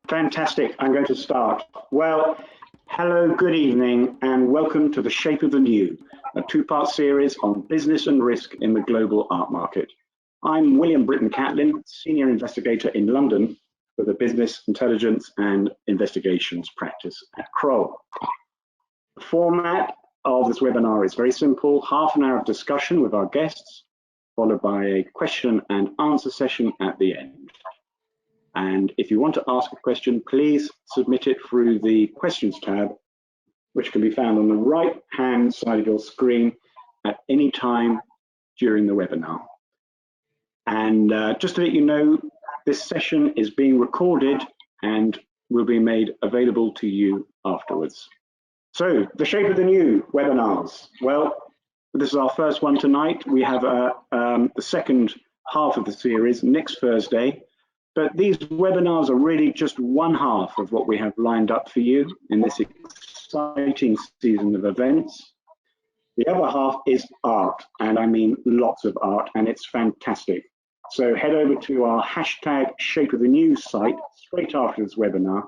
Fantastic. I'm going to start. Well, hello, good evening, and welcome to The Shape of the New, a two-part series on business and risk in the global art market. I'm William Britton-Catlin, Senior Investigator in London for the Business Intelligence and Investigations practice at Kroll. The format of this webinar is very simple: half an hour of discussion with our guests, followed by a question and answer session at the end. And if you want to ask a question, please submit it through the questions tab, which can be found on the right-hand side of your screen at any time during the webinar. And just to let you know, this session is being recorded and will be made available to you afterwards. So, The Shape of the New webinars. Well, this is our first one tonight. We have the second half of the series next Thursday, but these webinars are really just one half of what we have lined up for you in this exciting season of events. The other half is art, and I mean lots of art, and it's fantastic. So head over to our hashtag Shape of the New site straight after this webinar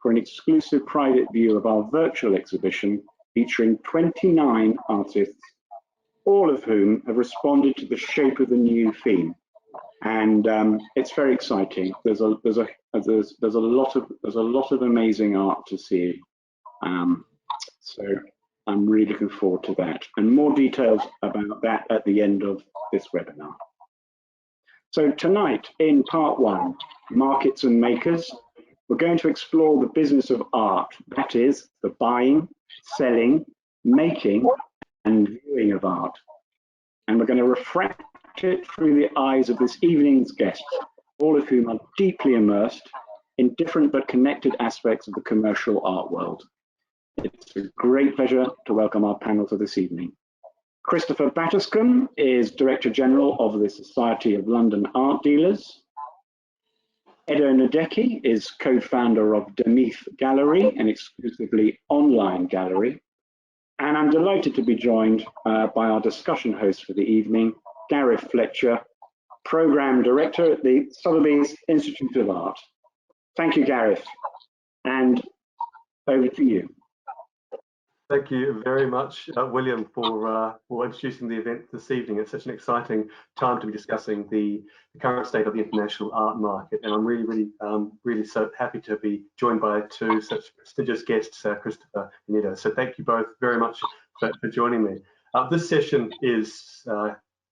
for an exclusive private view of our virtual exhibition featuring 29 artists, all of whom have responded to the Shape of the New theme. And it's very exciting. There's a lot of amazing art to see. So I'm really looking forward to that, and more details about that at the end of this webinar. So tonight, in part one, Markets and Makers, we're going to explore the business of art, that is, the buying, selling, making, and viewing of art. And we're going to refract it through the eyes of this evening's guests, all of whom are deeply immersed in different but connected aspects of the commercial art world. It's a great pleasure to welcome our panel for this evening. Christopher Battiscombe is Director General of the Society of London Art Dealers. Edouard Ndeke is co-founder of Demif Gallery, an exclusively online gallery. And I'm delighted to be joined by our discussion host for the evening, Gareth Fletcher, Programme Director at the Sotheby's Institute of Art. Thank you, Gareth, and over to you. Thank you very much, William, for introducing the event this evening. It's such an exciting time to be discussing the current state of the international art market, and I'm really so happy to be joined by two such prestigious guests, Christopher and Edo. So thank you both very much for joining me. This session is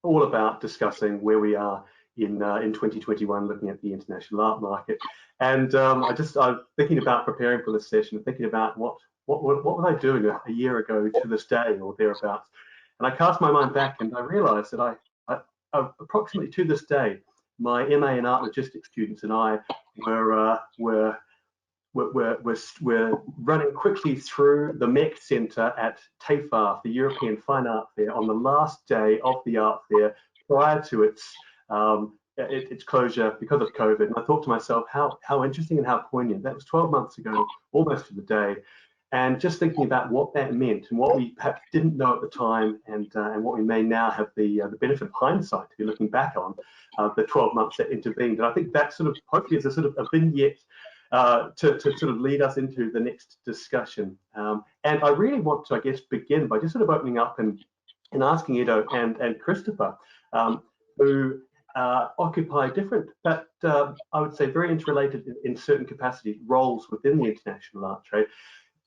all about discussing where we are in 2021, looking at the international art market. And I'm thinking about preparing for this session, thinking about what was I doing a year ago to this day or thereabouts? And I cast my mind back and I realized that I approximately to this day, my MA in art logistics students and I were running quickly through the MEC Centre at TAFE, the European Fine Art Fair, on the last day of the art fair prior to its closure because of COVID. And I thought to myself, how interesting and how poignant. That was 12 months ago, almost to the day. And just thinking about what that meant and what we perhaps didn't know at the time, and what we may now have the benefit of hindsight to be looking back on the 12 months that intervened. And I think that sort of hopefully is a sort of a vignette to sort of lead us into the next discussion. And I really want to, I guess, begin by just sort of opening up and asking Edo and Christopher, who occupy different, but I would say very interrelated in certain capacity roles within the international art trade.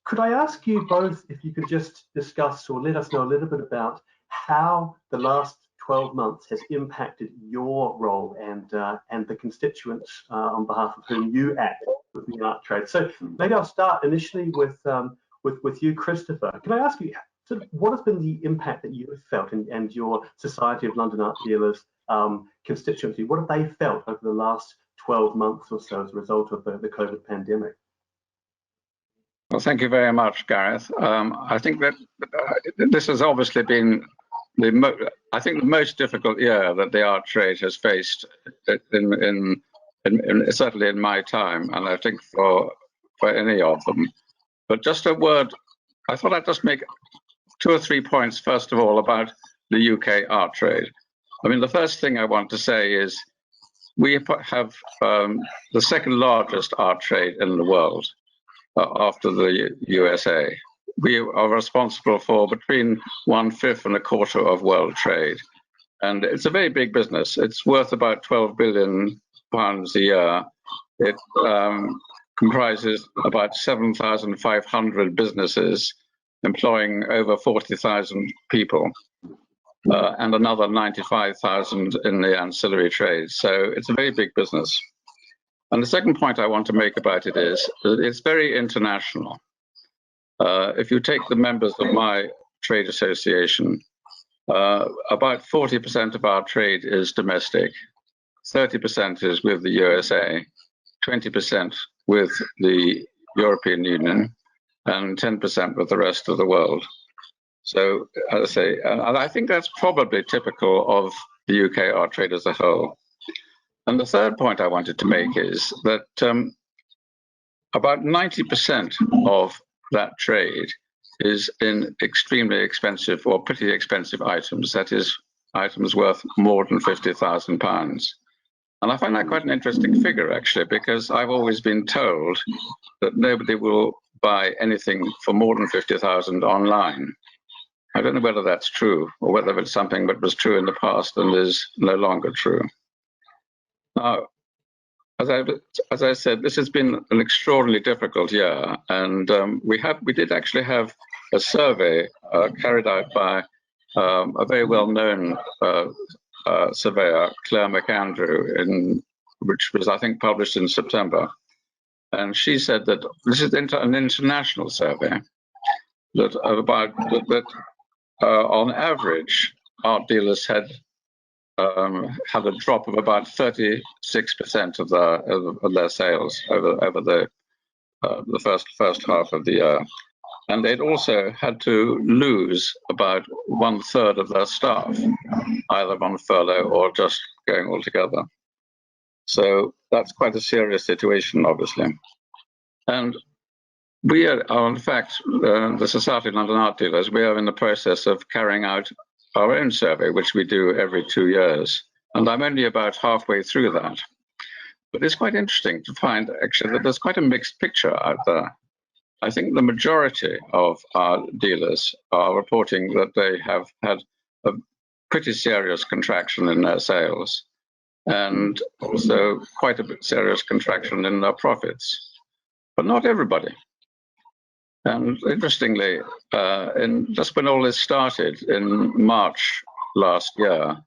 Could I ask you both if you could just discuss or let us know a little bit about how the last 12 months has impacted your role and the constituents on behalf of whom you act with the art trade? So maybe I'll start initially with you, Christopher. Can I ask you, sort of, what has been the impact that you have felt and your Society of London Art Dealers constituency? What have they felt over the last 12 months or so as a result of the COVID pandemic? Well, thank you very much, Gareth. I think that this has obviously been the most difficult year that the art trade has faced, certainly in my time, and I think for any of them. But just a word, I thought I'd just make 2 or 3 points, first of all, about the UK art trade. I mean, the first thing I want to say is we have the second largest art trade in the world after the USA. We are responsible for between 1/5 and 1/4 of world trade. And it's a very big business. It's worth about £12 billion a year. It comprises about 7,500 businesses, employing over 40,000 people, and another 95,000 in the ancillary trade. So it's a very big business. And the second point I want to make about it is that it's very international. If you take the members of my trade association, about 40% of our trade is domestic, 30% is with the USA, 20% with the European Union, and 10% with the rest of the world. So, as I say, I think that's probably typical of the UK art trade as a whole. And the third point I wanted to make is that about 90% of that trade is in extremely expensive or pretty expensive items, that is, items worth more than £50,000. And I find that quite an interesting figure, actually, because I've always been told that nobody will buy anything for more than 50,000 online. I don't know whether that's true or whether it's something that was true in the past and is no longer true. Now, as I said, this has been an extraordinarily difficult year, and we did actually have a survey carried out by a very well-known surveyor, Claire McAndrew, which was, I think, published in September. And she said that this is an international survey, that on average, art dealers had a drop of about 36% of their sales over the first half of the year. And they'd also had to lose about 1/3 of their staff, either on furlough or just going altogether. So that's quite a serious situation, obviously. And we are, in fact, the Society of London Art Dealers, we are in the process of carrying out our own survey, which we do every 2 years. And I'm only about halfway through that. But it's quite interesting to find, actually, that there's quite a mixed picture out there. I think the majority of our dealers are reporting that they have had a pretty serious contraction in their sales, and also quite a bit serious contraction in their profits, but not everybody. And interestingly, just when all this started in March last year,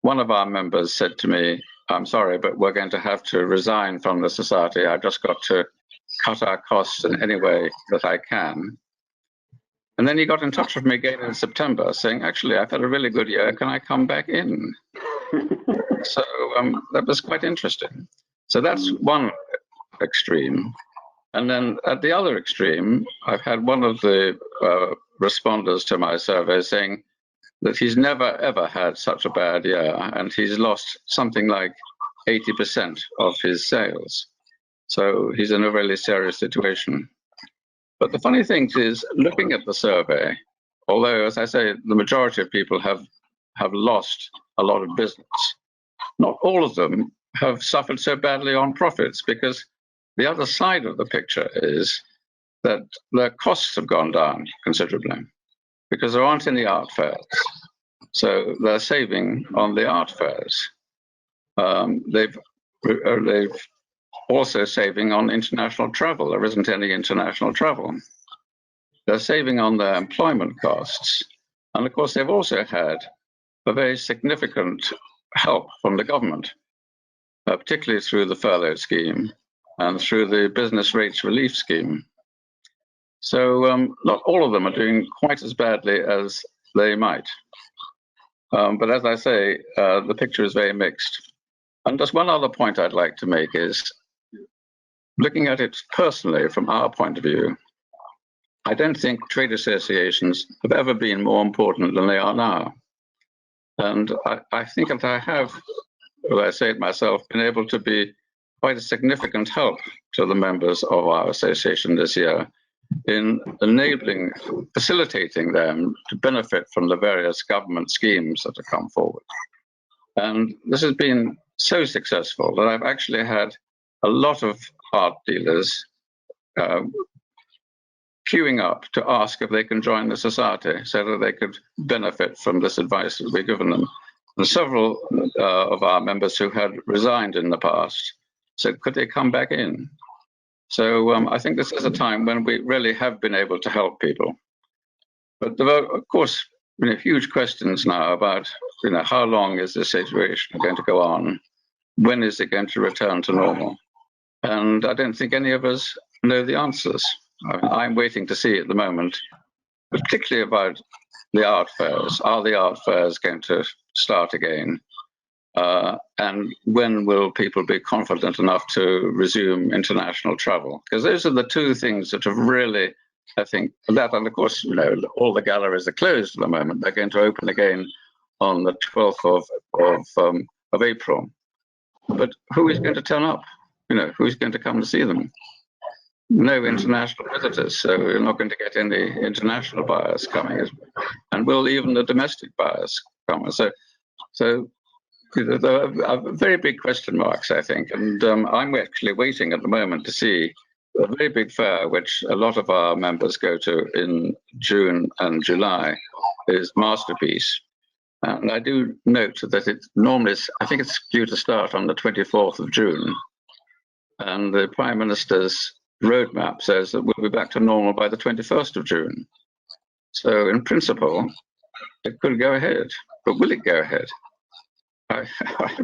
one of our members said to me, "I'm sorry, but we're going to have to resign from the society. I've just got to cut our costs in any way that I can." And then he got in touch with me again in September saying, "Actually, I've had a really good year. Can I come back in?" So that was quite interesting. So that's one extreme. And then at the other extreme, I've had one of the responders to my survey saying that he's never, ever had such a bad year, and he's lost something like 80% of his sales. So he's in a really serious situation. But the funny thing is, looking at the survey, although, as I say, the majority of people have lost a lot of business, not all of them have suffered so badly on profits, because the other side of the picture is that their costs have gone down considerably because there aren't any art fairs. So they're saving on the art fairs. They've also saving on international travel. There isn't any international travel. They're saving on their employment costs. And of course, they've also had a very significant help from the government, particularly through the furlough scheme and through the business rates relief scheme. So not all of them are doing quite as badly as they might. But as I say, the picture is very mixed. And just one other point I'd like to make is, looking at it personally from our point of view, I don't think trade associations have ever been more important than they are now. And I think that I have, well, I say it myself, been able to be quite a significant help to the members of our association this year in facilitating them to benefit from the various government schemes that have come forward. And this has been so successful that I've actually had a lot of art dealers queuing up to ask if they can join the society so that they could benefit from this advice that we've given them. And several of our members who had resigned in the past said, could they come back in? So I think this is a time when we really have been able to help people. But there are, of course, huge questions now about, how long is this situation going to go on? When is it going to return to normal? And I don't think any of us know the answers. I'm waiting to see at the moment, particularly about the art fairs. Are the art fairs going to start again? And when will people be confident enough to resume international travel? Because those are the two things that have really, I think, that, and of course, all the galleries are closed at the moment. They're going to open again on the 12th of April. But who is going to turn up? Who's going to come to see them? No international visitors, so you're not going to get any international buyers coming. And will even the domestic buyers come? So there are very big question marks, I think. And I'm actually waiting at the moment to see a very big fair, which a lot of our members go to in June and July, is Masterpiece. And I do note that it normally, I think it's due to start on the 24th of June. And the Prime Minister's roadmap says that we'll be back to normal by the 21st of June. So in principle, it could go ahead, but will it go ahead? I'm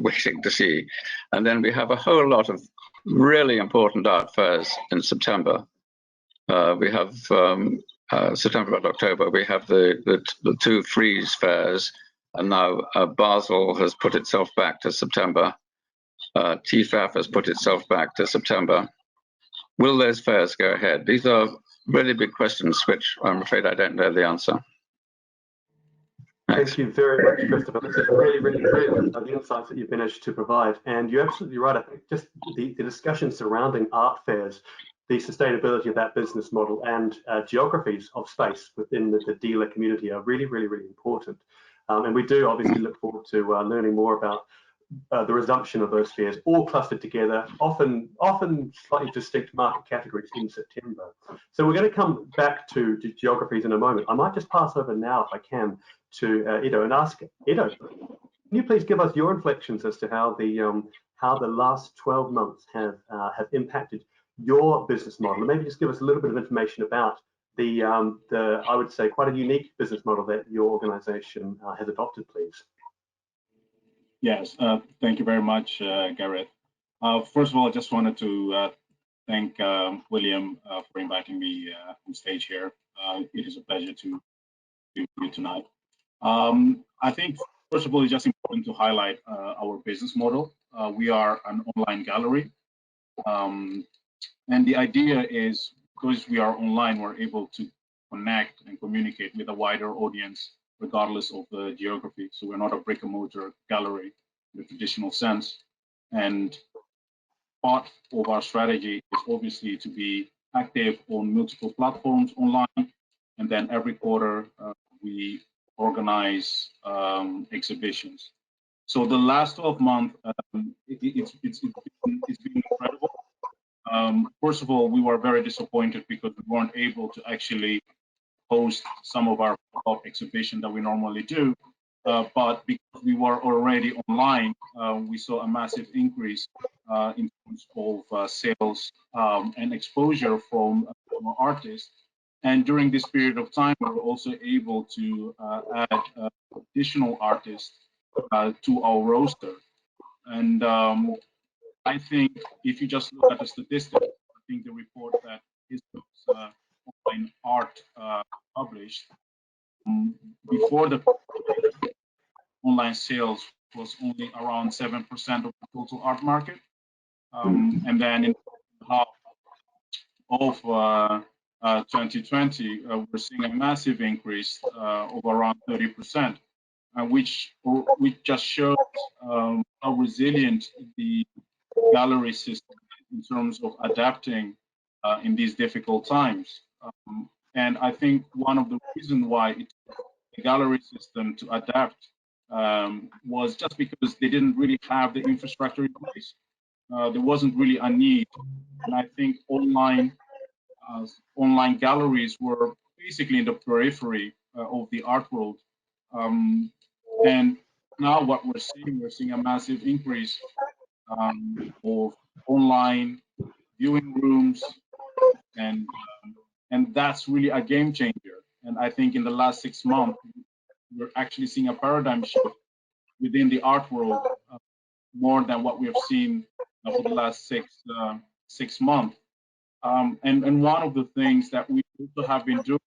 waiting to see. And then we have a whole lot of really important art fairs in September. We have September and October, we have the two Frieze fairs, and now Basel has put itself back to September. TFAF has put itself back to September. Will those fairs go ahead? These are really big questions, which I'm afraid I don't know the answer. Thank you very much, Christopher. This is really, really brilliant, the insights that you've managed to provide. And you're absolutely right. I think just the discussion surrounding art fairs, the sustainability of that business model, and geographies of space within the dealer community are really, really, really important. And we do obviously look forward to learning more about the resumption of those fairs, all clustered together, often slightly distinct market categories in September. So we're going to come back to geographies in a moment. I might just pass over now, if I can, to Edo and ask Edo, can you please give us your reflections as to how the last 12 months have impacted your business model, and maybe just give us a little bit of information about the I would say quite a unique business model that your organisation has adopted, please. Yes, thank you very much, Gareth. First of all, I just wanted to thank William for inviting me on stage here. It is a pleasure to be with you tonight. I think, first of all, it's just important to highlight our business model. We are an online gallery, and the idea is, because we are online, we're able to connect and communicate with a wider audience regardless of the geography. So we're not a brick and mortar gallery in the traditional sense. And part of our strategy is obviously to be active on multiple platforms online. And then every quarter, we organize exhibitions. So the last 12 months, it's been incredible. First of all, we were very disappointed because we weren't able to actually host some of our pop-up exhibition that we normally do. But because we were already online, we saw a massive increase in terms of sales and exposure from artists. And during this period of time, we were also able to add additional artists to our roster. And I think if you just look at the statistics, I think the report that is online art published before the online sales was only around 7% of the total art market, and then in half of 2020, we're seeing a massive increase of around 30%, which just shows how resilient the gallery system is in terms of adapting in these difficult times. And I think one of the reasons why it took the gallery system to adapt was just because they didn't really have the infrastructure in place. There wasn't really a need, and I think online galleries were basically in the periphery of the art world. And now what we're seeing a massive increase of online viewing rooms, and that's really a game changer. And I think in the last 6 months, we're actually seeing a paradigm shift within the art world more than what we have seen for the last six months. And one of the things that we also have been doing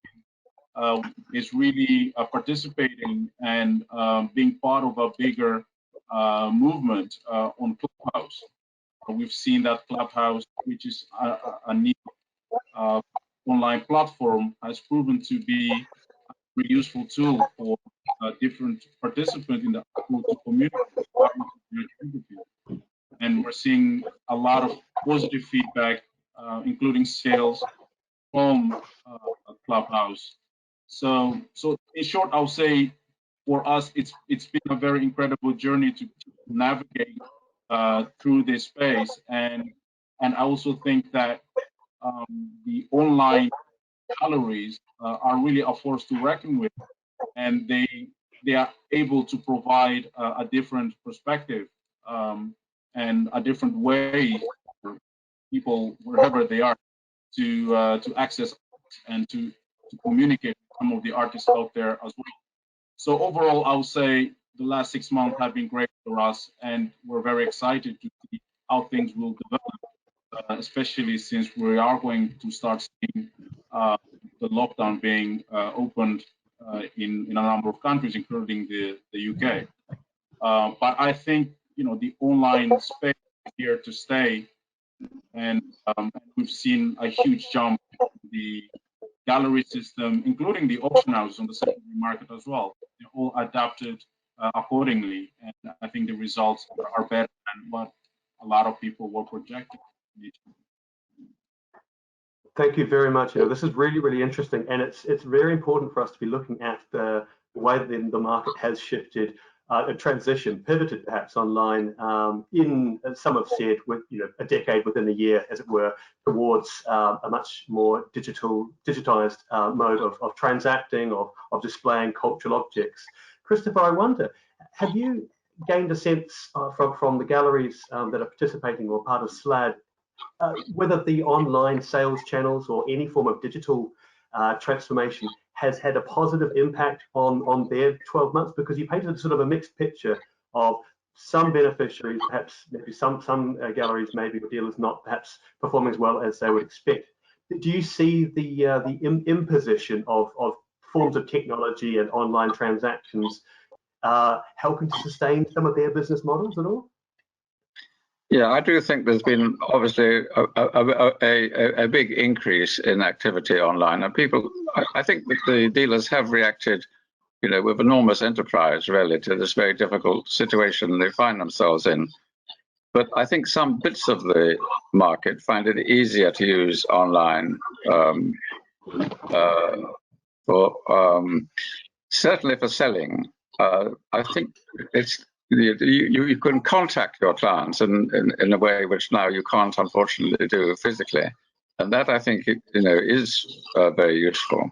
is really participating and being part of a bigger movement on Clubhouse. We've seen that Clubhouse, which is a new online platform, has proven to be a really useful tool for different participants in the to communicate. And we're seeing a lot of positive feedback, including sales from Clubhouse. So in short, I'll say for us, it's been a very incredible journey to navigate through this space, and I also think that the online galleries are really a force to reckon with, and they are able to provide a different perspective and a different way for people wherever they are to access and to communicate with some of the artists out there as well. So overall, I would say the last 6 months have been great for us, and we're very excited to see how things will develop, especially since we are going to start seeing the lockdown being opened in a number of countries, including the UK. But I think the online space is here to stay, and we've seen a huge jump in the gallery system, including the auction houses on the secondary market as well. They're all adapted accordingly, and I think the results are better than what a lot of people were projecting. Thank you very much. This is really, really interesting, and it's very important for us to be looking at the way that the market has shifted, a transition, pivoted perhaps online in, as some have said, with a decade within a year, as it were, towards a much more digitized mode of transacting, of displaying cultural objects. Christopher, I wonder, have you gained a sense from the galleries that are participating or part of SLAD, whether the online sales channels or any form of digital transformation has had a positive impact on their 12 months? Because you painted sort of a mixed picture of some beneficiaries, perhaps maybe some galleries, maybe or dealers not perhaps performing as well as they would expect. Do you see the imposition of forms of technology and online transactions helping to sustain some of their business models at all? Yeah, I do think there's been obviously a big increase in activity online, and people, I think that the dealers have reacted, with enormous enterprise really to this very difficult situation they find themselves in. But I think some bits of the market find it easier to use online certainly for selling. I think it's you can contact your clients in a way which now you can't unfortunately do physically, and that I think is very useful.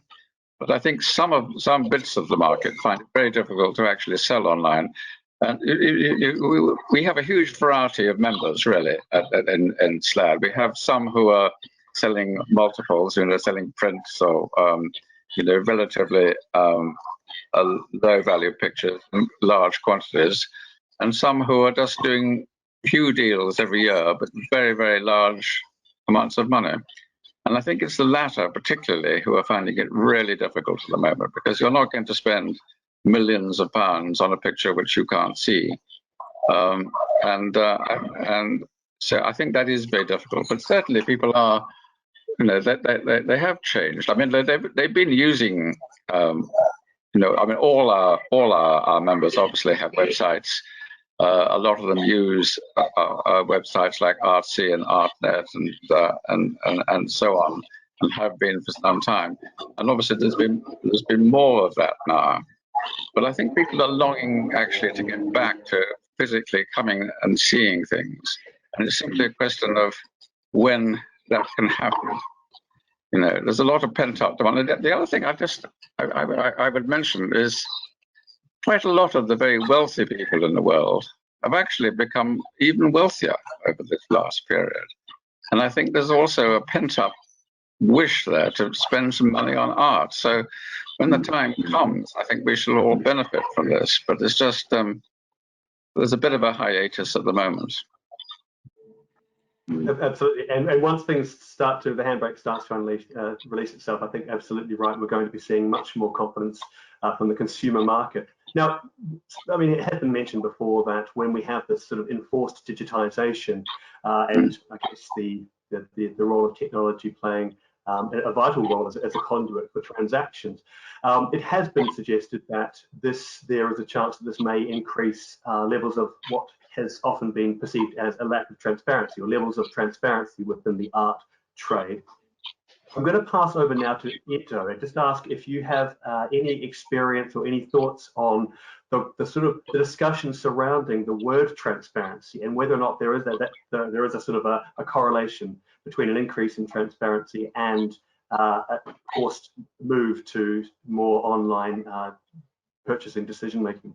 But I think some bits of the market find it very difficult to actually sell online. And we have a huge variety of members really in SLAD. We have some who are selling multiples, selling prints or relatively low value pictures in large quantities, and some who are just doing few deals every year, but very, very large amounts of money. And I think it's the latter particularly who are finding it really difficult at the moment, because you're not going to spend millions of pounds on a picture which you can't see. And so I think that is very difficult, but certainly people are, they have changed. I mean, they've been using, all our members obviously have websites. A lot of them use websites like Artsy and Artnet and so on, and have been for some time. And obviously there's been more of that now. But I think people are longing actually to get back to physically coming and seeing things. And it's simply a question of when that can happen. You know, there's a lot of pent-up demand. The other thing I would mention is quite a lot of the very wealthy people in the world have actually become even wealthier over this last period. And I think there's also a pent-up wish there to spend some money on art. So when the time comes, I think we shall all benefit from this. But it's just, there's a bit of a hiatus at the moment. Absolutely, and once things start to, the handbrake starts to release itself, I think absolutely right, we're going to be seeing much more confidence from the consumer market. Now, I mean, it has been mentioned before that when we have this sort of enforced digitalisation and I guess the role of technology playing a vital role as a conduit for transactions, it has been suggested that there is a chance that this may increase levels of what has often been perceived as a lack of transparency, or levels of transparency within the art trade. I'm going to pass over now to Edo and just ask if you have any experience or any thoughts on the sort of the discussion surrounding the word transparency and whether or not there is there is a sort of a correlation between an increase in transparency and a forced move to more online purchasing decision making.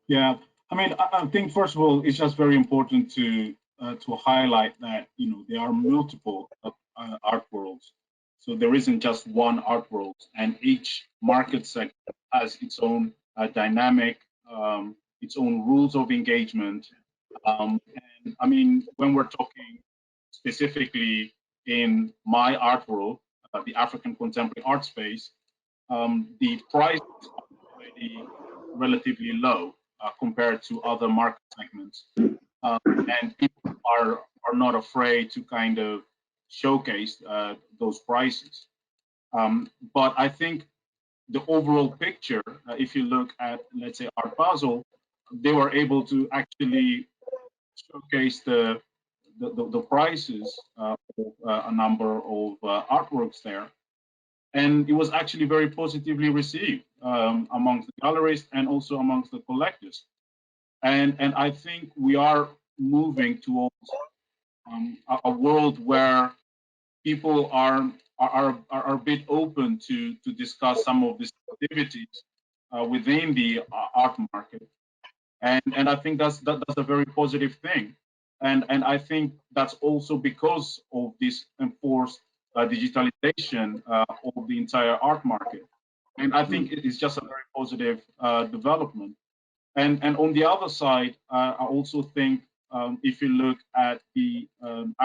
Yeah, I mean, I think first of all, it's just very important to highlight that, you know, there are multiple art worlds. So there isn't just one art world, and each market sector has its own dynamic, its own rules of engagement. And I mean, when we're talking specifically in my art world, the African contemporary art space, the price is already relatively low compared to other market segments, and people are not afraid to kind of showcase those prices. But I think the overall picture, if you look at, let's say, Art Basel, they were able to actually showcase the prices of a number of artworks there. And it was actually very positively received amongst the gallerists and also amongst the collectors. And I think we are moving towards a world where people are a bit open to discuss some of these activities within the art market. And I think that's a very positive thing. And I think that's also because of this enforced digitalization of the entire art market. And I think it is just a very positive development. And on the other side, I also think if you look at the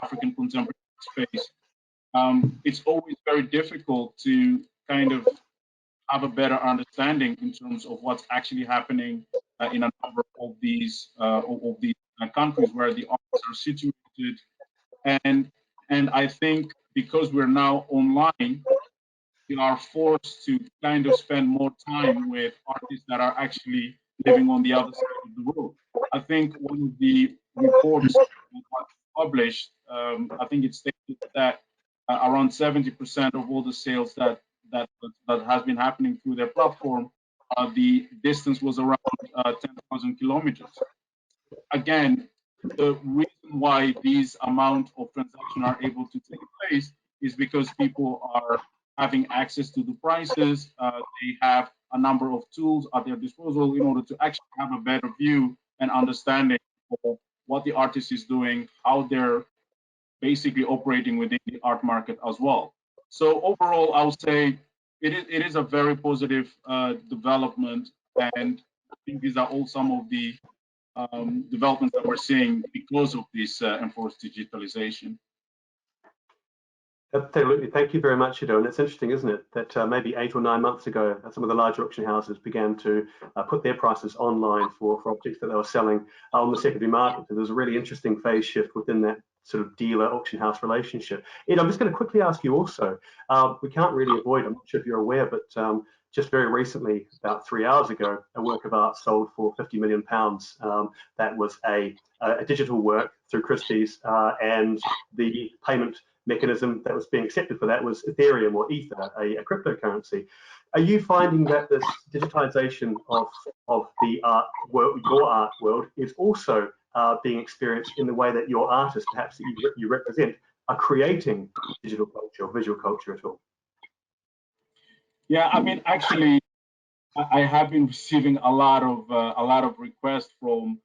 African contemporary space, it's always very difficult to kind of have a better understanding in terms of what's actually happening in a number of these countries where the arts are situated. And I think because we're now online, we are forced to kind of spend more time with artists that are actually living on the other side of the world. I think one of the reports published, I think it stated that around 70% of all the sales that has been happening through their platform, the distance was around 10,000 kilometers. Again, the reason why these amount of transactions are able to take place is because people are having access to the prices. They have a number of tools at their disposal in order to actually have a better view and understanding of what the artist is doing, how they're basically operating within the art market as well. So overall, I would say it is a very positive development, and I think these are all some of the developments that we're seeing because of this enforced digitalization. Absolutely, thank you very much, Edo. And it's interesting, isn't it, that maybe 8 or 9 months ago, some of the larger auction houses began to put their prices online for objects that they were selling on the secondary market. So there's a really interesting phase shift within that sort of dealer auction house relationship. Edo, I'm just going to quickly ask you also, we can't really avoid, I'm not sure if you're aware, but just very recently, about 3 hours ago, a work of art sold for £50 million. That was a digital work through Christie's, and the payment mechanism that was being accepted for that was Ethereum or Ether, a cryptocurrency. Are you finding that this digitization of the art world, your art world, is also being experienced in the way that your artists, perhaps that you represent, are creating digital culture or visual culture at all? Yeah, I mean, actually, I have been receiving a lot of requests from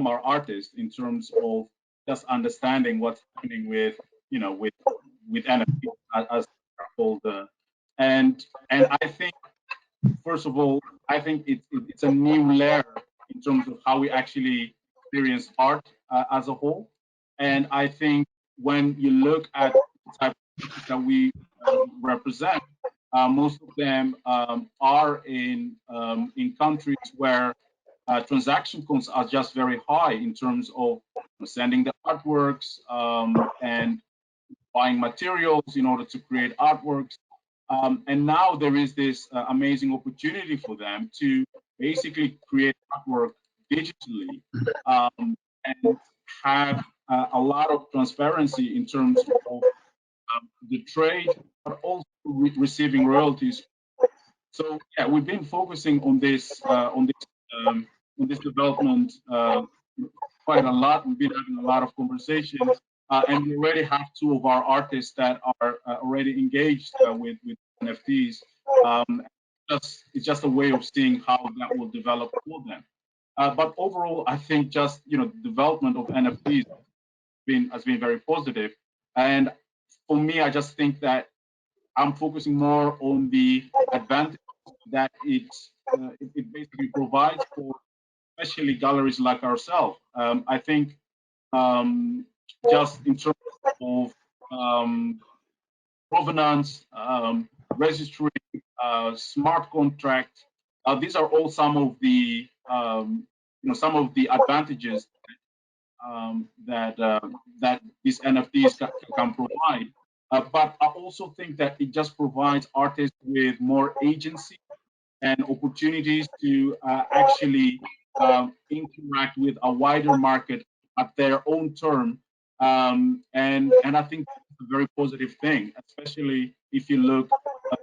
our artists in terms of just understanding what's happening with with NFT as they're called, and I think, first of all, I think it's a new layer in terms of how we actually experience art as a whole, and I think when you look at the type of artists that we represent, most of them are in countries where transaction costs are just very high in terms of sending the artworks and buying materials in order to create artworks. And now there is this amazing opportunity for them to basically create artwork digitally and have a lot of transparency in terms of the trade, but also receiving royalties. So yeah, we've been focusing on this development quite a lot. We've been having a lot of conversations, and we already have two of our artists that are already engaged with NFTs. It's just a way of seeing how that will develop for them. But overall, I think just the development of NFTs has been very positive. And for me, I just think that I'm focusing more on the advantage that it basically provides for, especially galleries like ourselves. I think just in terms of provenance, registry, smart contract, these are all some of the advantages that these NFTs can provide. But I also think that it just provides artists with more agency and opportunities to actually interact with a wider market at their own term. And I think that's a very positive thing, especially if you look at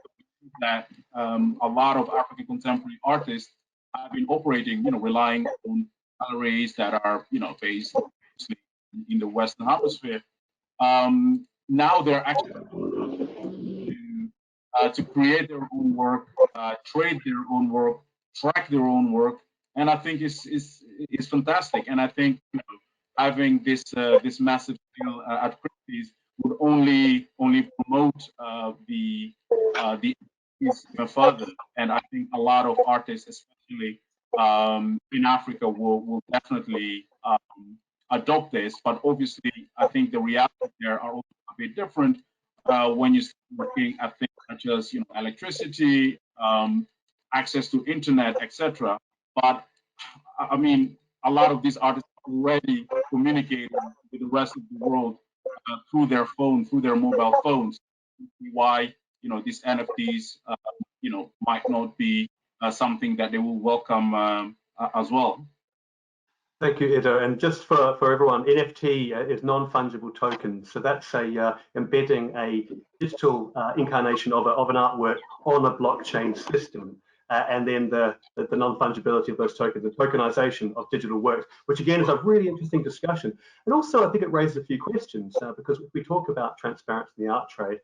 that a lot of African contemporary artists have been operating, relying on galleries that are, based in the Western Hemisphere. Now they're actually to create their own work, trade their own work, track their own work, and I think it's fantastic. And I think having this massive scale at Christie's would only promote the even further. And I think a lot of artists, especially in Africa, will definitely adopt this. But obviously, I think the realities there are also a bit different when you start looking at things such as electricity, access to internet, etc. But I mean, a lot of these artists already communicate with the rest of the world through their phone, through their mobile phones. Why these NFTs might not be something that they will welcome as well. Thank you, Edo. And just for everyone, NFT is non-fungible tokens. So that's embedding a digital incarnation of an artwork on a blockchain system. And then the non-fungibility of those tokens, the tokenization of digital works, which again is a really interesting discussion. And also I think it raises a few questions because if we talk about transparency in the art trade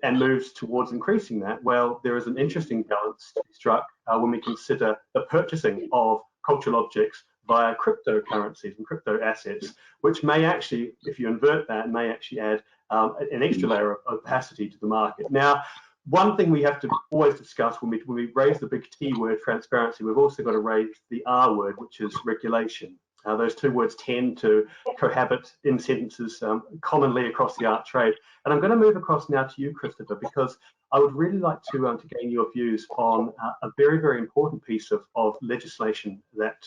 and moves towards increasing that, well, there is an interesting balance to be struck when we consider the purchasing of cultural objects via cryptocurrencies and crypto assets, which may actually, if you invert that, may actually add an extra layer of opacity to the market. Now, one thing we have to always discuss when we raise the big T word, transparency, we've also got to raise the R word, which is regulation. Those two words tend to cohabit in sentences commonly across the art trade. And I'm going to move across now to you, Christopher, because I would really like to gain your views on a very, very important piece of legislation that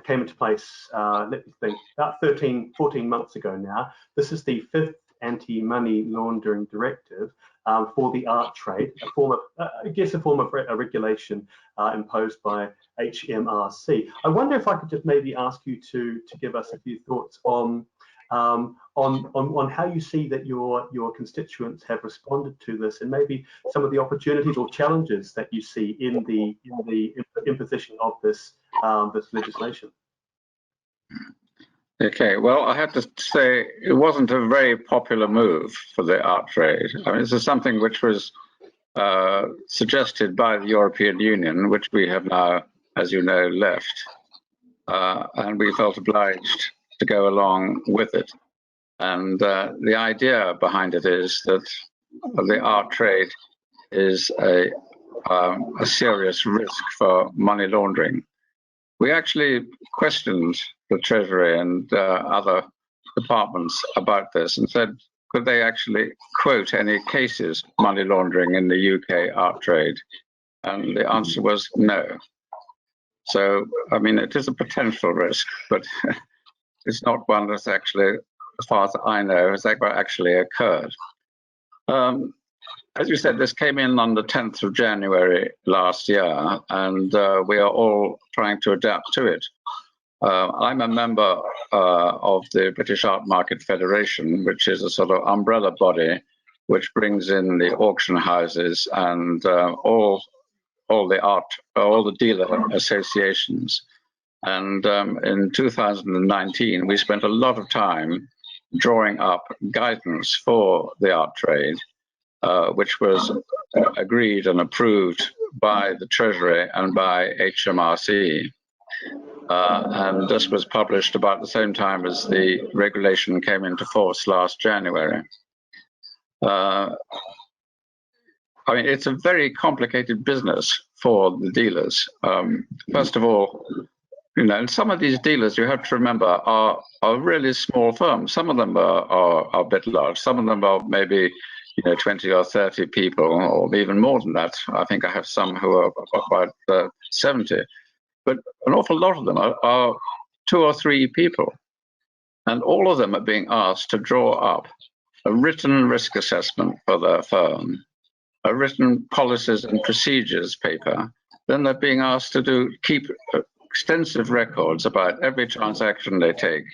came into place, let me think, about 14 months ago now. This is the 5th Anti-Money Laundering Directive for the art trade, a form of regulation imposed by HMRC. I wonder if I could just maybe ask you to give us a few thoughts on on how you see that your constituents have responded to this, and maybe some of the opportunities or challenges that you see in the imposition of this this legislation. Okay, well, I have to say it wasn't a very popular move for the art trade. I mean, this is something which was suggested by the European Union, which we have now, as you know, left, and we felt obliged to go along with it. And the idea behind it is that the art trade is a serious risk for money laundering. We actually questioned the Treasury and other departments about this and said, could they actually quote any cases of money laundering in the UK art trade? And the answer was no. So, I mean, it is a potential risk, but it's not one that's actually, as far as I know, has actually occurred. As you said, this came in on the 10th of January last year, and we are all trying to adapt to it. I'm a member of the British Art Market Federation, which is a sort of umbrella body which brings in the auction houses and all the dealer associations. And in 2019, we spent a lot of time drawing up guidance for the art trade, which was agreed and approved by the Treasury and by HMRC. And this was published about the same time as the regulation came into force last January. I mean, it's a very complicated business for the dealers. First of all, you know, some of these dealers, you have to remember, are really small firms. Some of them are a bit large. Some of them are maybe, you know, 20 or 30 people, or even more than that. I think I have some who are about 70. But an awful lot of them are 2 or 3 people. And all of them are being asked to draw up a written risk assessment for their firm, a written policies and procedures paper. Then they're being asked to keep extensive records about every transaction they take,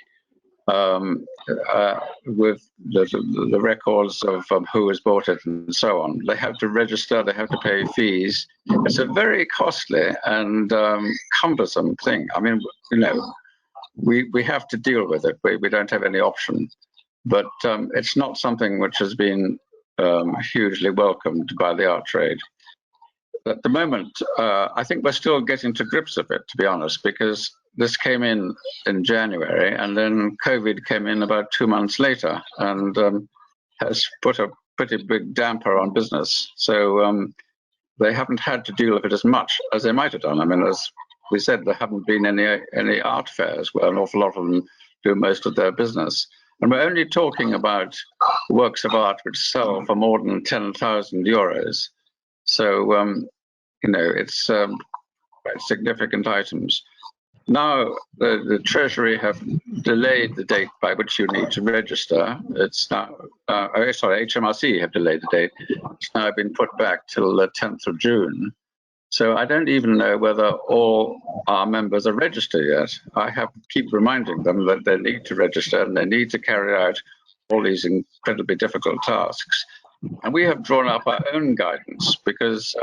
with the records of who has bought it and so on. They have to register, they have to pay fees. It's a very costly and cumbersome thing. I mean, you know, we have to deal with it. We don't have any option. But it's not something which has been hugely welcomed by the art trade. At the moment, I think we're still getting to grips with it, to be honest, because this came in January, and then COVID came in about 2 months later and has put a pretty big damper on business. So they haven't had to deal with it as much as they might have done. I mean, as we said, there haven't been any art fairs where an awful lot of them do most of their business. And we're only talking about works of art which sell for more than 10,000 euros. So, you know, it's quite significant items. Now, the Treasury have delayed the date by which you need to register. It's now, sorry, HMRC have delayed the date. It's now been put back till the 10th of June. So I don't even know whether all our members are registered yet. I have to keep reminding them that they need to register and they need to carry out all these incredibly difficult tasks. And we have drawn up our own guidance because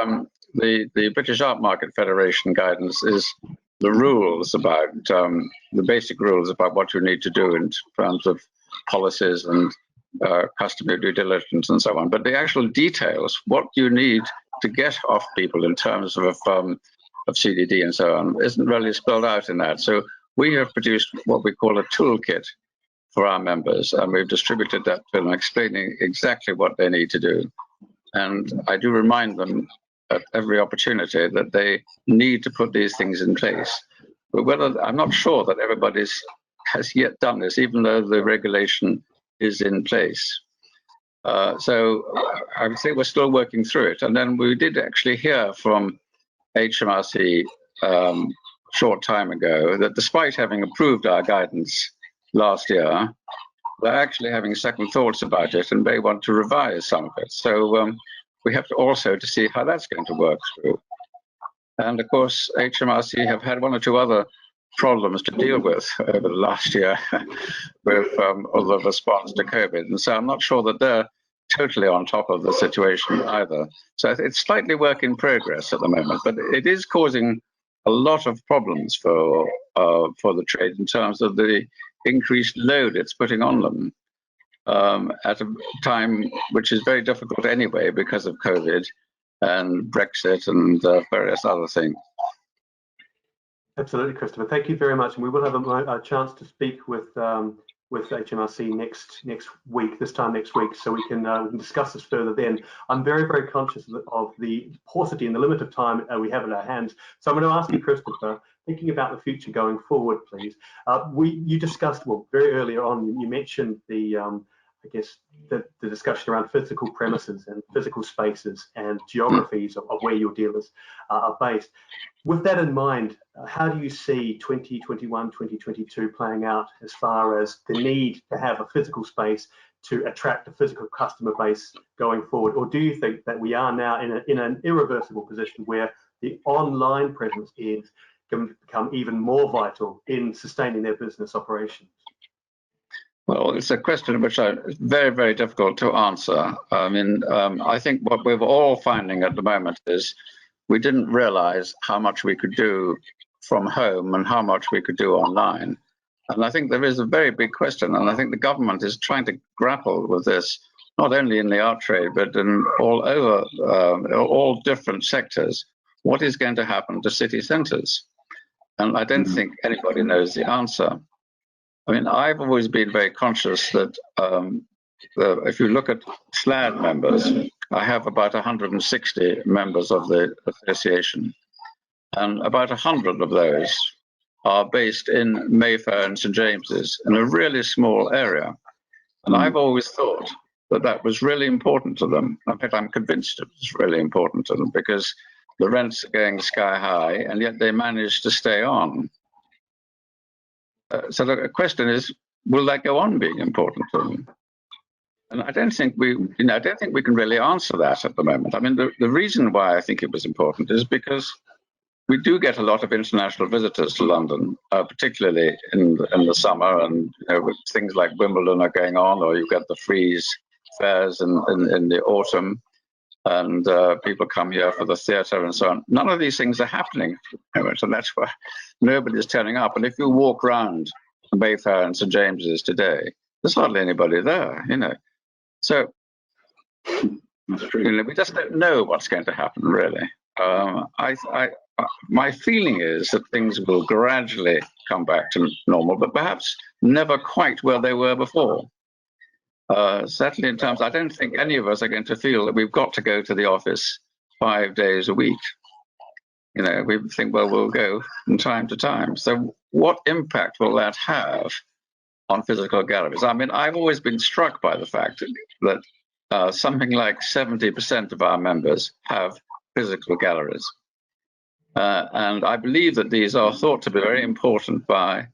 the British Art Market Federation guidance is the rules about, the basic rules about what you need to do in terms of policies and customary due diligence and so on. But the actual details, what you need to get off people in terms of CDD and so on, isn't really spelled out in that. So we have produced what we call a toolkit for our members, and we've distributed that to them, explaining exactly what they need to do. And I do remind them at every opportunity that they need to put these things in place. But whether, I'm not sure that everybody has yet done this, even though the regulation is in place. So I would say we're still working through it. And then we did actually hear from HMRC short time ago that despite having approved our guidance last year, they're actually having second thoughts about it and may want to revise some of it. So we have to also to see how that's going to work through. And of course, HMRC have had 1 or 2 other problems to deal with over the last year with all the response to COVID. And so I'm not sure that they're totally on top of the situation either. So it's slightly work in progress at the moment, but it is causing a lot of problems for the trade in terms of the increased load it's putting on them at a time which is very difficult anyway because of COVID and Brexit and various other things. Absolutely, Christopher. Thank you very much. And we will have a chance to speak with HMRC next week, this time next week, so we can discuss this further then. I'm very, very conscious of the paucity and the limit of time we have at our hands. So I'm going to ask you, Christopher, thinking about the future going forward, please. You discussed, well, very earlier on, you mentioned the I guess the discussion around physical premises and physical spaces and geographies of where your dealers are based. With that in mind, how do you see 2021, 2022 playing out as far as the need to have a physical space to attract a physical customer base going forward? Or do you think that we are now in an irreversible position where the online presence is going to become even more vital in sustaining their business operations? Well, it's a question which is very, very difficult to answer. I mean, I think what we're all finding at the moment is we didn't realize how much we could do from home and how much we could do online. And I think there is a very big question, and I think the government is trying to grapple with this, not only in the art trade, but in all over, all different sectors. What is going to happen to city centres? And I don't think anybody knows the answer. I mean, I've always been very conscious that if you look at SLAD members, I have about 160 members of the association, and about 100 of those are based in Mayfair and St James's in a really small area. And I've always thought that that was really important to them. In fact, I'm convinced it was really important to them because the rents are going sky high, and yet they managed to stay on. So the question is, will that go on being important to them? And I don't think we can really answer that at the moment. I mean, the reason why I think it was important is because we do get a lot of international visitors to London, particularly in the summer, and with things like Wimbledon are going on, or you get the Frieze fairs in the autumn, and people come here for the theatre and so on. None of these things are happening, and that's why nobody's turning up. And if you walk around Mayfair and St James's today, there's hardly anybody there, So that's true. We just don't know what's going to happen, really. My feeling is that things will gradually come back to normal, but perhaps never quite where they were before. Certainly in terms, I don't think any of us are going to feel that we've got to go to the office 5 days a week. We think, well, we'll go from time to time. So what impact will that have on physical galleries? I mean, I've always been struck by the fact that something like 70% of our members have physical galleries. And I believe that these are thought to be very important by,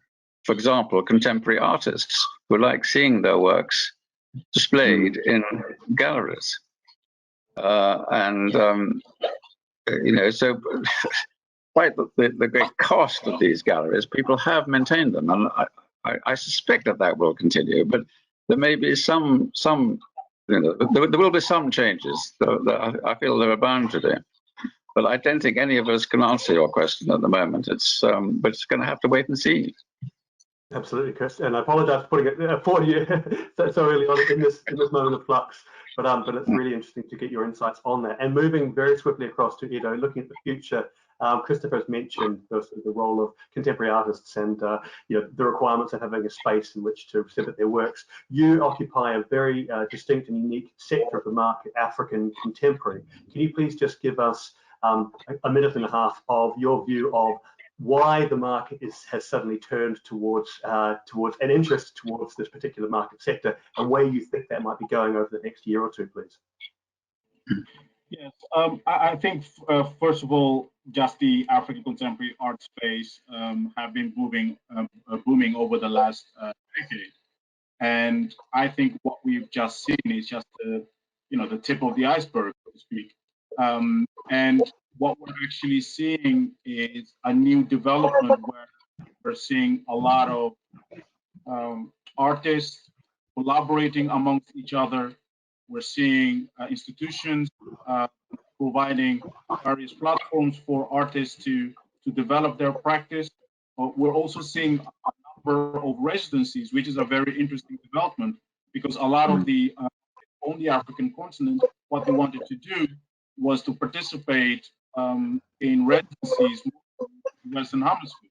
for example, contemporary artists who like seeing their works displayed in galleries. So despite the great cost of these galleries, people have maintained them. And I suspect that will continue, but there may be some there will be some changes that I feel there are bound to be. But I don't think any of us can answer your question at the moment. But it's going to have to wait and see. Absolutely, Chris. And I apologise for putting it for you so early on in this moment of flux. But it's really interesting to get your insights on that. And moving very swiftly across to Edo, looking at the future, Christopher has mentioned the role of contemporary artists and the requirements of having a space in which to exhibit their works. You occupy a very distinct and unique sector of the market, African contemporary. Can you please just give us a minute and a half of your view of why the market has suddenly turned towards an interest towards this particular market sector, and where you think that might be going over the next year or two, please? Yes, I think first of all, just the African contemporary art space have been booming over the last decade, and I think what we've just seen is just the tip of the iceberg, so to speak. And what we're actually seeing is a new development where We're seeing a lot of artists collaborating amongst each other. We're seeing institutions providing various platforms for artists to develop their practice. We're also seeing a number of residencies, which is a very interesting development, because a lot of the on the African continent, what they wanted to do was to participate in residencies in the Western Hemisphere.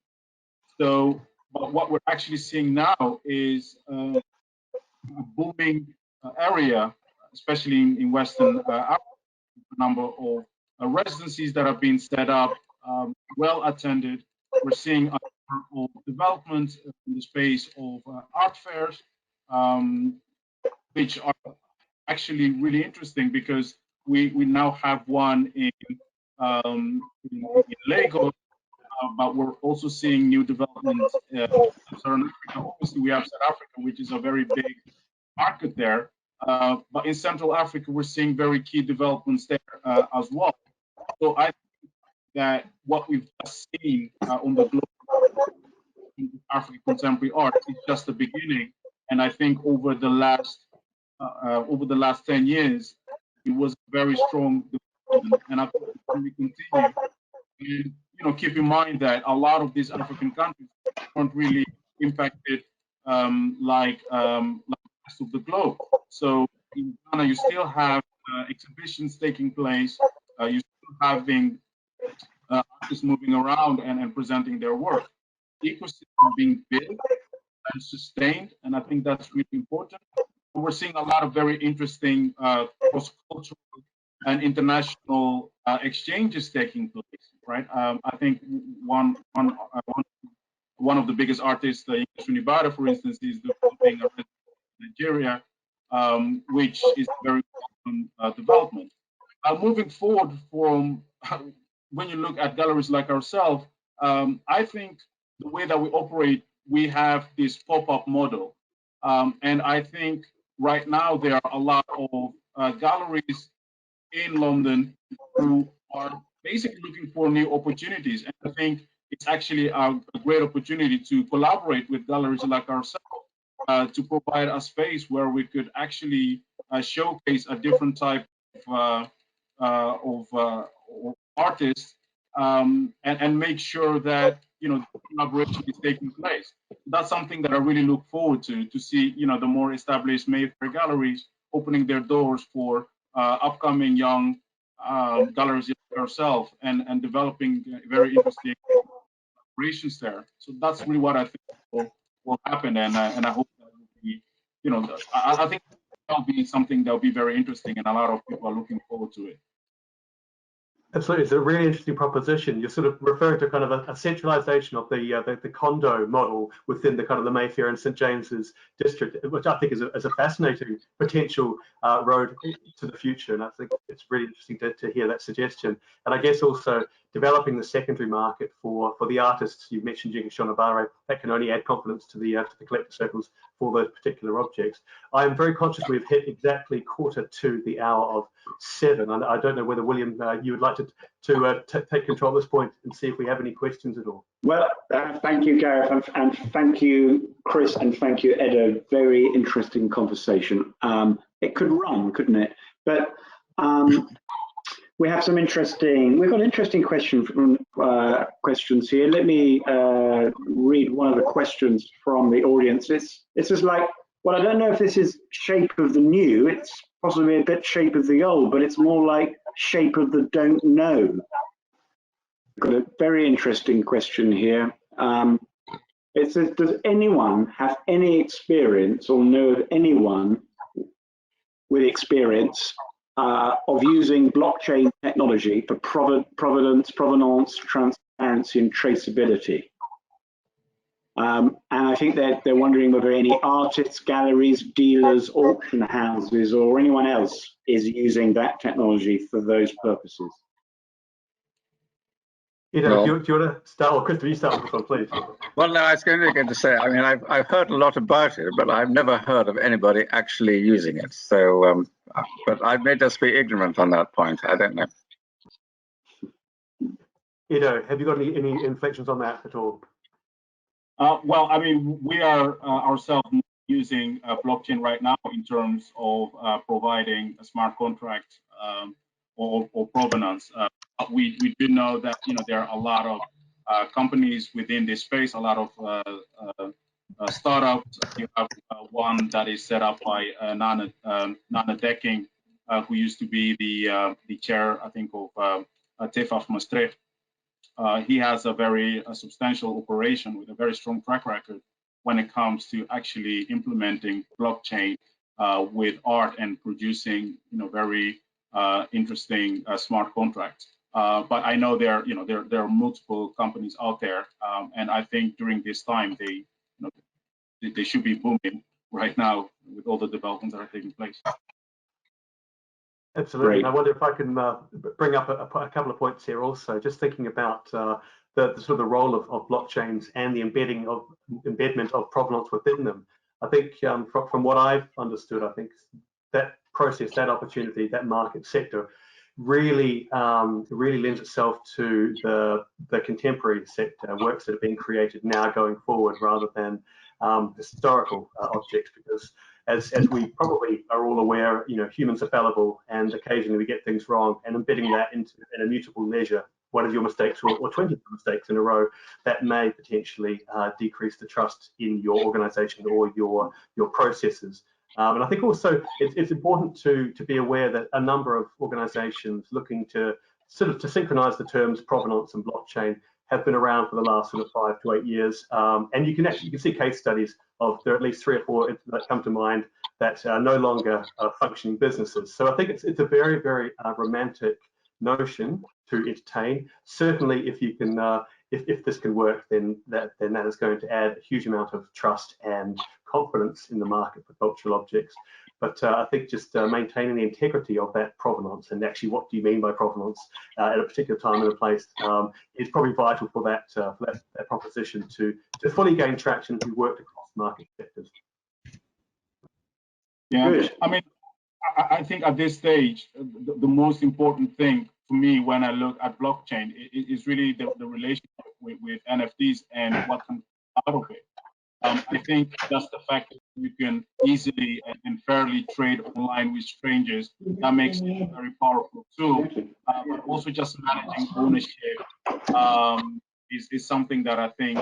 So, but what we're actually seeing now is a booming area, especially in Western Africa, a number of residencies that have been set up, well attended. We're seeing a number of developments in the space of art fairs, which are actually really interesting because we now have one in Lagos, but we're also seeing new developments in Southern Africa. Obviously, we have South Africa, which is a very big market there. But in Central Africa, we're seeing very key developments there as well. So I think that what we've just seen on the global African contemporary art is just the beginning. And I think over the last 10 years, it was a very strong development. And I think we continue. And, you know, keep in mind that a lot of these African countries aren't really impacted like the rest of the globe. So in Ghana, you still have exhibitions taking place. You're still having artists moving around and presenting their work. Ecosystem being built and sustained, and I think that's really important. We're seeing a lot of very interesting cross-cultural and international exchanges taking place, right? I think one of the biggest artists, Unibada, for instance, is developing in Nigeria, which is a very important development. Moving forward from when you look at galleries like ourselves, I think the way that we operate, we have this pop-up model. And I think right now there are a lot of galleries in London who are basically looking for new opportunities. And I think it's actually a great opportunity to collaborate with galleries like ourselves to provide a space where we could actually showcase a different type of artists and make sure that, you know, the collaboration is taking place. That's something that I really look forward to see, you know, the more established Mayfair galleries opening their doors for upcoming young galleries like ourselves and developing very interesting collaborations there. So that's really what I think will happen, and I hope that will be, you know, I think that'll be something that'll be very interesting, and a lot of people are looking forward to it. Absolutely, it's a really interesting proposition. You're sort of referring to kind of a centralisation of the condo model within the kind of the Mayfair and St James's district, which I think is a fascinating potential road to the future. And I think it's really interesting to hear that suggestion. And I guess also developing the secondary market for the artists. You mentioned Shonabare, that can only add confidence to the collector circles for those particular objects. I am very conscious we've hit exactly 7:15. And I don't know whether, William, you would like to take control at this point and see if we have any questions at all. Well, thank you, Gareth, and thank you, Chris, and thank you, Edo. Very interesting conversation. It could run, couldn't it? But we have some we've got interesting questions here. Let me read one of the questions from the audience. It's just like, well, I don't know if this is shape of the new, it's possibly a bit shape of the old, but it's more like shape of the don't know. Got a very interesting question here. It says, does anyone have any experience or know of anyone with experience of using blockchain technology for provenance, transparency, and traceability? And I think they're wondering whether any artists, galleries, dealers, auction houses, or anyone else is using that technology for those purposes. You know, do you want to start, or Chris, you start with this one, please? Well, no, I was going to say, I mean, I've heard a lot about it, but I've never heard of anybody actually using it. So, but I may just be ignorant on that point. I don't know. You know, have you got any inflections on that at all? Well, I mean, we are ourselves using blockchain right now in terms of providing a smart contract or provenance. We do know that there are a lot of companies within this space, a lot of startups. You have one that is set up by Edouard Ndeke, who used to be the chair, I think, of TEFAF Maastricht. He has a very substantial operation with a very strong track record when it comes to actually implementing blockchain with art and producing, very interesting smart contracts. But I know there are multiple companies out there, and I think during this time they should be booming right now with all the developments that are taking place. Absolutely. Great. And I wonder if I can bring up a couple of points here also, just thinking about the sort of the role of blockchains and the embedment of provenance within them. I think from what I've understood, I think that process, that opportunity, that market sector really lends itself to the contemporary sector works that are being created now going forward, rather than historical objects, because as we probably are all aware, humans are fallible, and occasionally we get things wrong, and embedding that in a mutable ledger, one of your mistakes or 20 mistakes in a row, that may potentially decrease the trust in your organization or your processes. And I think also it's important to be aware that a number of organizations looking to synchronize the terms provenance and blockchain have been around for the last sort of 5 to 8 years. And you can see case studies of, there are at least 3 or 4 that come to mind that are no longer functioning businesses. So I think it's a very, very romantic notion to entertain. Certainly, if you can, if this can work, then that is going to add a huge amount of trust and confidence in the market for cultural objects. But I think just maintaining the integrity of that provenance, and actually what do you mean by provenance at a particular time and a place, is probably vital for that proposition to fully gain traction and work across market sectors. Yeah, Good. I mean, I think at this stage, the most important thing for me when I look at blockchain is really the relationship with NFTs and what comes out of it. I think just the fact that you can easily and fairly trade online with strangers, that makes it a very powerful tool. But also just managing ownership is something that I think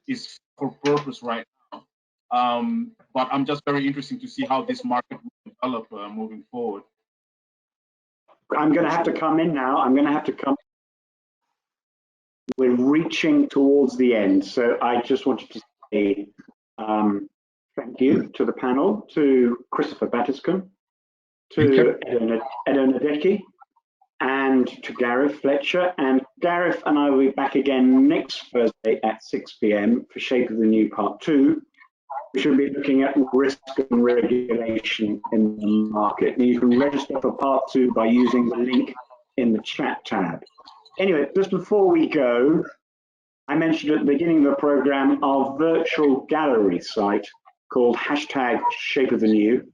is for purpose right now. But I'm just very interested to see how this market will develop moving forward. I'm going to have to come in now. We're reaching towards the end, so I just wanted to say thank you to the panel, to Christopher Battiscombe, to Edouard Ndeke, and to Gareth Fletcher. And Gareth and I will be back again next Thursday at 6 p.m. for Shape of the New Part 2. We should be looking at risk and regulation in the market. And you can register for Part 2 by using the link in the chat tab. Anyway, just before we go, I mentioned at the beginning of the program our virtual gallery site called #ShapeOfTheNew.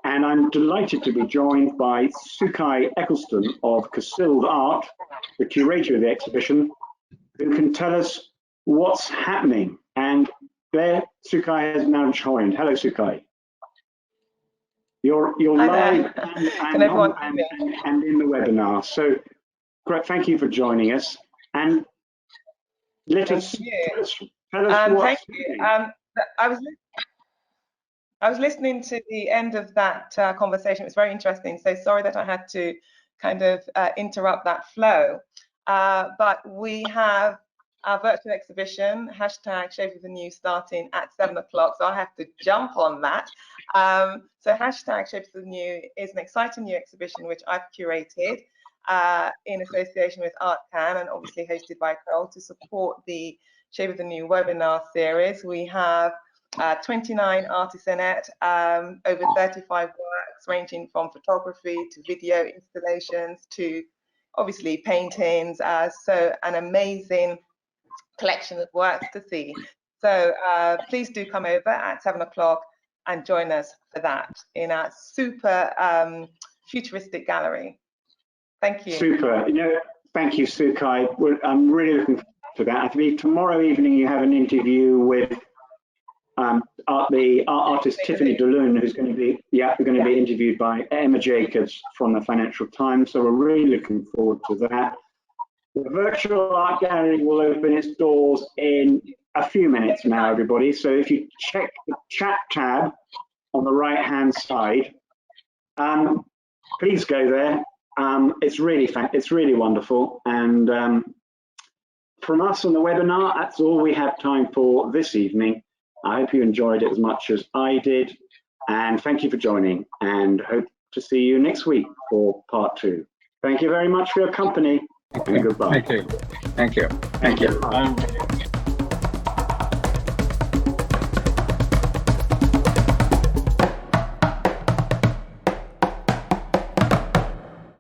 And I'm delighted to be joined by Sukai Eccleston of Casilde Art, the curator of the exhibition, who can tell us what's happening. And there, Sukai has now joined. Hello, Sukai. You're live and in the webinar. So, great, thank you for joining us. And let us tell us what's happening. I was listening to the end of that conversation. It was very interesting. So sorry that I had to kind of interrupt that flow. But we have our virtual exhibition, #ShapeOfTheNew, starting at 7 o'clock. So I have to jump on that. So #ShapeOfTheNew is an exciting new exhibition which I've curated in association with ArtCan and obviously hosted by Carol to support the Shape of the New webinar series. We have 29 artists in it, over 35 works ranging from photography to video installations to obviously paintings. So an amazing collection of works to see. So please do come over at 7 o'clock and join us for that in our super futuristic gallery. Thank you. Super. Thank you, Sukai. I'm really looking forward to that. I believe tomorrow evening you have an interview with the art artist Tiffany DeLune, who's going to be be interviewed by Emma Jacobs from the Financial Times. So we're really looking forward to that. The virtual art gallery will open its doors in a few minutes now, everybody. So if you check the chat tab on the right-hand side, please go there. It's really wonderful. And from us on the webinar, that's all we have time for this evening. I hope you enjoyed it as much as I did. And thank you for joining, and hope to see you next week for part 2. Thank you very much for your company. Okay. And goodbye. Thank you. Thank you. Thank you.